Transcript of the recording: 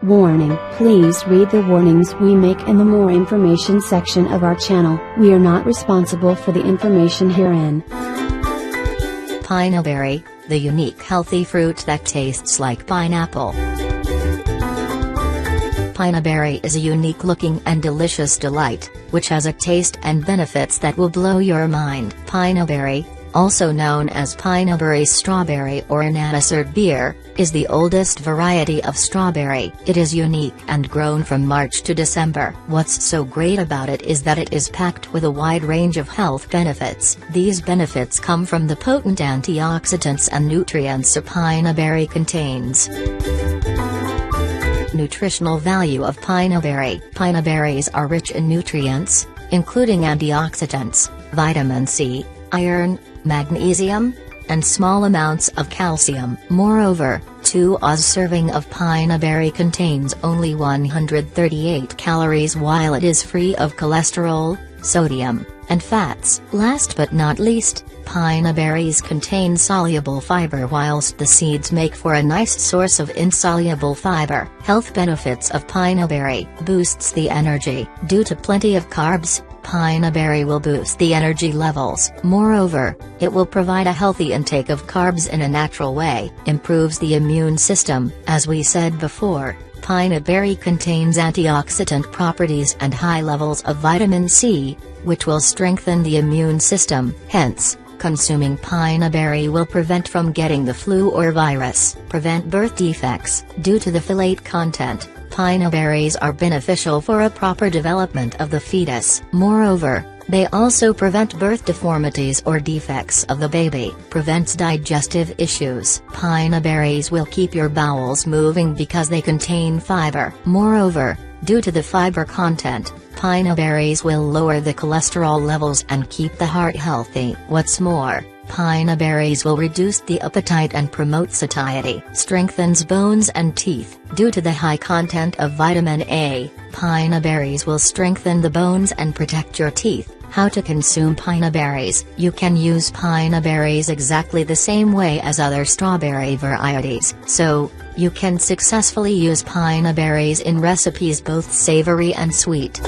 Warning: please read the warnings we make in the more information section of our channel. We are not responsible for the information herein. Pineberry, the unique healthy fruit that tastes like pineapple. Pineberry is a unique looking and delicious delight, which has a taste and benefits that will blow your mind. Pineberry, also known as Pineberry strawberry or ananisered beer, is the oldest variety of strawberry. It is unique and grown from March to December. What's so great about it is that it is packed with a wide range of health benefits. These benefits come from the potent antioxidants and nutrients a pineberry contains. Nutritional value of pineberry. Pineberries are rich in nutrients, including antioxidants, vitamin C, iron, magnesium, and small amounts of calcium. Moreover, 2 oz serving of pineberry contains only 138 calories while it is free of cholesterol, sodium, and fats. Last but not least, pineberries contain soluble fiber whilst the seeds make for a nice source of insoluble fiber. Health benefits of pineberry: boosts the energy. Due to plenty of carbs, pineberry will boost the energy levels. Moreover, it will provide a healthy intake of carbs in a natural way. Improves the immune system. As we said before, pineberry contains antioxidant properties and high levels of vitamin C, which will strengthen the immune system. Hence, consuming pineberry will prevent from getting the flu or virus. Prevent birth defects. Due to the folate content, pineberries are beneficial for a proper development of the fetus. Moreover, they also prevent birth deformities or defects of the baby. Prevents digestive issues. Pineberries will keep your bowels moving because they contain fiber. Moreover, due to the fiber content, pineberries will lower the cholesterol levels and keep the heart healthy. What's more, pineberries will reduce the appetite and promote satiety. Strengthens bones and teeth. Due to the high content of vitamin A, pineberries will strengthen the bones and protect your teeth. How to consume pineberries? You can use pineberries exactly the same way as other strawberry varieties. So, you can successfully use pineberries in recipes both savory and sweet.